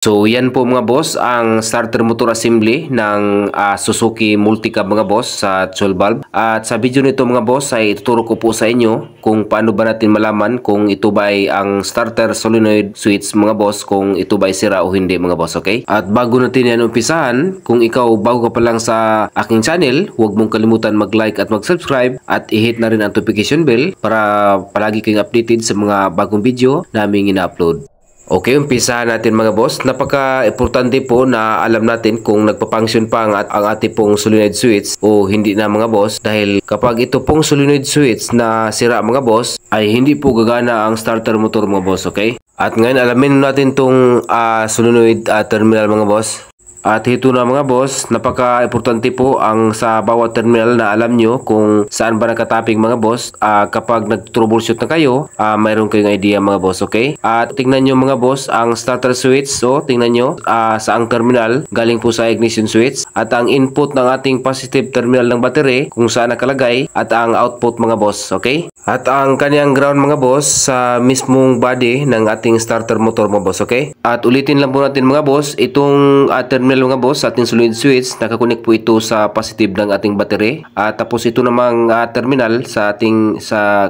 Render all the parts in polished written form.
So yan po mga boss ang starter motor assembly ng Suzuki Multicab mga boss sa 12 valve. At sa video nito mga boss ay ituturo ko po sa inyo kung paano ba natin malaman kung ito ba ay ang starter solenoid switch mga boss, kung ito ba ay sira o hindi mga boss, okay? At bago natin yan umpisahan, kung ikaw bago ka pa lang sa aking channel, huwag mong kalimutan mag-like at mag-subscribe at i-hit na rin ang notification bell para palagi kayong updated sa mga bagong video naming ina-upload. Okay, umpisahan natin mga boss. Napaka-importante po na alam natin kung nagpa-function pa ang ating pong solenoid switch o hindi na mga boss, dahil kapag ito pong solenoid switch na sira mga boss ay hindi po gagana ang starter motor mga boss, okay? At ngayon alamin natin tong solenoid terminal mga boss. At ito na mga boss, napaka-importante po ang sa bawat terminal na alam nyo kung saan ba nakatapping mga boss. Kapag nag-troubleshoot na kayo, mayroon kayong idea mga boss, okay? At tingnan nyo mga boss ang starter switch. So tingnan nyo sa ang terminal galing po sa ignition switch, at ang input ng ating positive terminal ng battery kung saan nakalagay, at ang output mga boss, okay? At ang kanyang ground mga boss sa mismong body ng ating starter motor mga boss, okay? At ulitin lang po natin mga boss, itong terminal mga boss sa ating solenoid switch, nakakunik po ito sa positive ng ating battery. Tapos ito namang terminal sa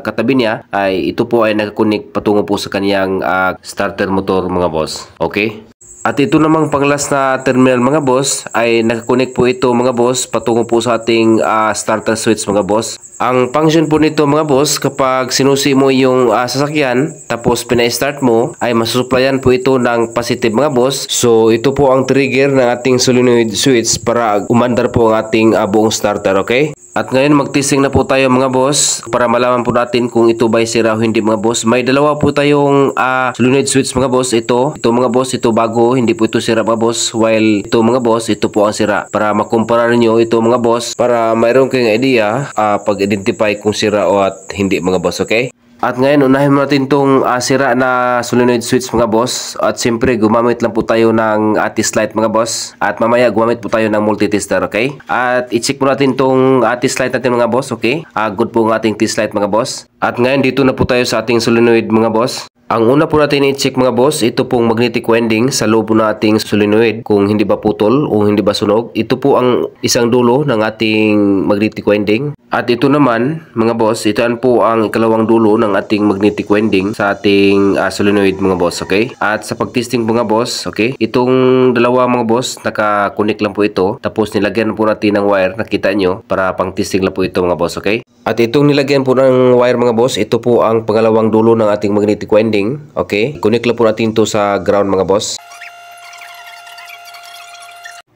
katabi niya ay ito po ay nakakunik patungo po sa kanyang starter motor mga boss, okay? At ito namang panglas na terminal mga boss ay nakakunik po ito mga boss patungo po sa ating starter switch mga boss. Ang function po nito mga boss, kapag sinusi mo yung sasakyan tapos pina-start mo ay masusuplayan po ito ng positive mga boss. So ito po ang trigger ng ating solenoid switch para umandar po ang ating buong starter, okay? At ngayon magtesting na po tayo mga boss para malaman po natin kung ito ba ay sira o hindi mga boss. May dalawa po tayong solenoid switch mga boss. Ito mga boss, ito bago, hindi po ito sira mga boss, while ito mga boss, ito po ang sira. Para makumpara niyo ito mga boss, para mayroon kayong idea pag-identify kung sira o at hindi mga boss, okay? At ngayon, unahin mo natin itong sira na solenoid switch mga boss. At siyempre, gumamit lang po tayo ng test light mga boss. At mamaya, gumamit po tayo ng multi-tester, okay? At i-check mo natin itong test light natin mga boss, okay? Good po ang ating test light mga boss. At ngayon, dito na po tayo sa ating solenoid mga boss. Ang una po natin i-check mga boss, ito pong magnetic winding sa loob po nating solenoid, kung hindi ba putol o hindi ba sunog. Ito po ang isang dulo ng ating magnetic winding. At ito naman mga boss, ito po ang ikalawang dulo ng ating magnetic winding sa ating solenoid mga boss, okay? At sa pagtesting mga boss, okay? Itong dalawa mga boss, naka-connect lang po ito. Tapos nilagyan po natin ng wire, nakita nyo, para pang-testing lang po ito mga boss, okay? At itong nilagyan po ng wire mga boss, ito po ang pangalawang dulo ng ating magnetic winding, okay? Connect lang po natin ito sa ground mga boss.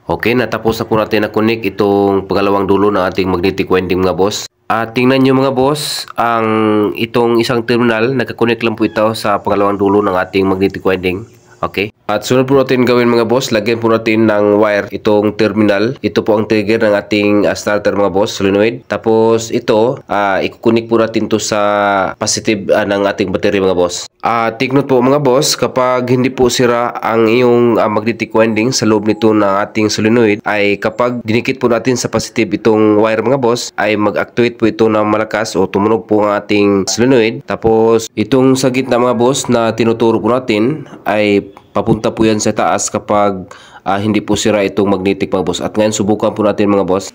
Okay, natapos na po natin na-connect itong pangalawang dulo ng ating magnetic winding mga boss. At tingnan nyo mga boss, itong isang terminal, nakakonect lang po ito sa pangalawang dulo ng ating magnetic winding. Okay. At sunod po natin gawin mga boss, lagyan po natin ng wire itong terminal. Ito po ang trigger ng ating starter mga boss, solenoid. Tapos ito, ikukunik po natin to sa positive ng ating battery mga boss. Take note po mga boss, kapag hindi po sira ang iyong magnetic winding sa loob nito ng ating solenoid, ay kapag dinikit po natin sa positive itong wire mga boss, ay mag-actuate po ito ng malakas o tumunog po ang ating solenoid. Tapos itong sa gitna mga boss na tinuturo po natin ay papunta po yan sa taas kapag hindi po sira itong magnetic mga boss. At ngayon subukan po natin mga boss.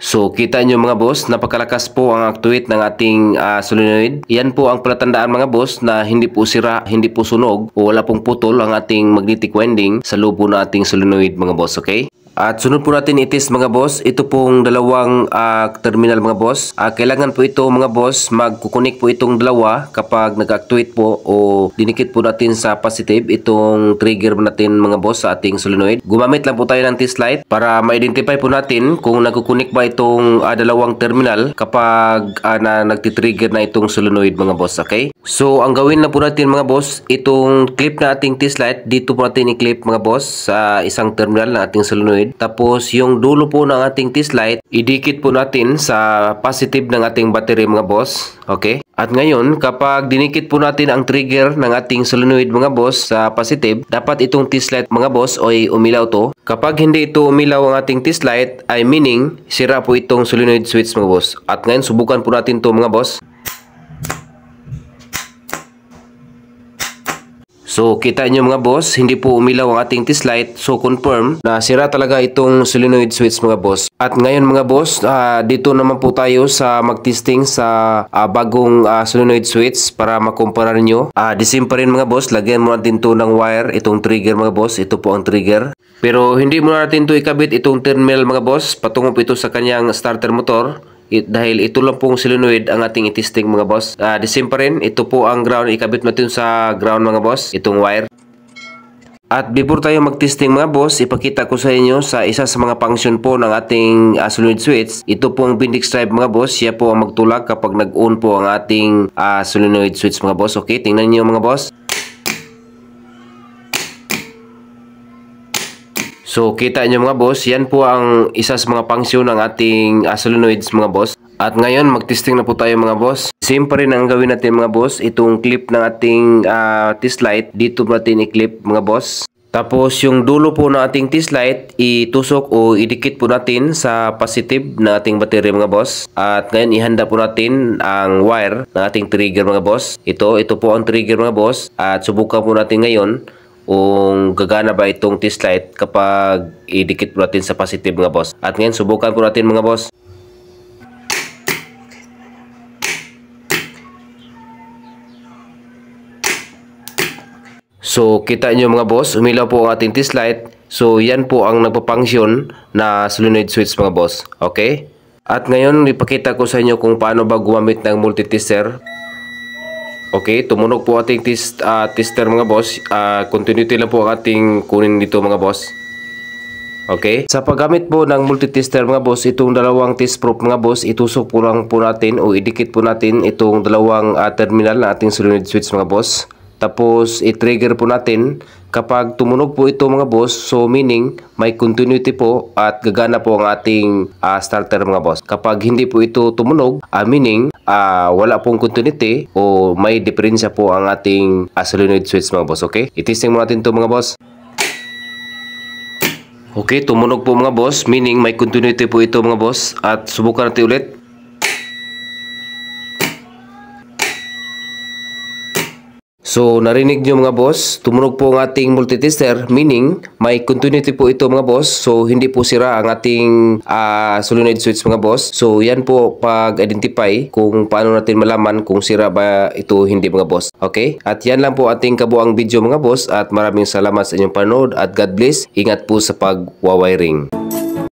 So kita nyo mga boss, napakalakas po ang actuate ng ating solenoid. Yan po ang palatandaan mga boss na hindi po sira, hindi po sunog o wala pong putol ang ating magnetic winding sa loob po ng ating solenoid mga boss, okay? At sunod po natin i-test mga boss, ito pong dalawang terminal mga boss. Kailangan po ito mga boss, magkukunik po itong dalawa kapag nag-actuate po o dinikit po natin sa positive itong trigger natin mga boss sa ating solenoid. Gumamit lang po tayo ng test light para ma-identify po natin kung nagkukunik ba itong dalawang terminal kapag nagtitrigger na itong solenoid mga boss, okay? So ang gawin lang po natin mga boss, itong clip na ating test light, dito po natin i-clip mga boss sa isang terminal ng ating solenoid. Tapos yung dulo po ng ating test light, idikit po natin sa positive ng ating battery mga boss, okay? At ngayon, kapag dinikit po natin ang trigger ng ating solenoid mga boss sa positive, dapat itong test light mga boss ay umilaw to. Kapag hindi ito umilaw ang ating test light, ay meaning sira po itong solenoid switch mga boss. At ngayon, subukan po natin to mga boss. So kita nyo mga boss, hindi po umilaw ang ating test light. So confirm na sira talaga itong solenoid switch mga boss. At ngayon mga boss, dito naman po tayo sa magtesting sa bagong solenoid switch para makumpara nyo. The same pa rin mga boss, lagyan mo natin to ng wire, itong trigger mga boss. Ito po ang trigger. Pero hindi mo natin to ikabit itong terminal mga boss, patungo po ito sa kanyang starter motor. Dahil ito lang pong solenoid ang ating itesting mga boss. The same pa rin, ito po ang ground, ikabit natin sa ground mga boss, itong wire. At before tayo magtesting mga boss, ipakita ko sa inyo sa isa sa mga function po ng ating solenoid switch. Ito po ang Bendix drive mga boss, siya po ang magtulak kapag nag-on po ang ating solenoid switch mga boss. Okay, tingnan niyo mga boss. So kita nyo mga boss, yan po ang isa sa mga function ng ating solenoids mga boss. At ngayon magtesting na po tayo mga boss. Same pa rin ang gawin natin mga boss. Itong clip ng ating test light, dito natin i-clip mga boss. Tapos yung dulo po ng ating test light, itusok o idikit po natin sa positive ng ating battery mga boss. At ngayon ihanda po natin ang wire ng ating trigger mga boss. Ito po ang trigger mga boss. At subukan po natin ngayon kung gagana ba itong test light kapag idikit po natin sa positive mga boss. At ngayon subukan po natin mga boss. So kita nyo mga boss, umilaw po ang ating test light. So yan po ang nagpapunction na solenoid switch mga boss. Okay? At ngayon ipakita ko sa inyo kung paano ba gumamit ng multitester. Okay, tumunog po ating tester mga boss. Continuity lang po ang ating kunin dito mga boss. Okay, sa paggamit po ng multitester mga boss, itong dalawang test probe mga boss, itusok po lang po natin o idikit po natin itong dalawang terminal na ating solenoid switch mga boss. Tapos i-trigger po natin kapag tumunog po ito mga boss, so meaning may continuity po at gagana po ang ating starter mga boss. Kapag hindi po ito tumunog, meaning wala pong continuity o may diferensya po ang ating solenoid switch mga boss. Okay, itesting mo natin ito mga boss. Okay, tumunog po mga boss, meaning may continuity po ito mga boss. At subukan natin ulit. So narinig nyo mga boss, tumunog po ang ating multitester, meaning may continuity po ito mga boss. So hindi po sira ang ating solenoid switch mga boss. So yan po pag-identify kung paano natin malaman kung sira ba ito hindi mga boss. Okay? At yan lang po ating kabuang video mga boss. At maraming salamat sa inyong panood at God bless. Ingat po sa pag-wiring.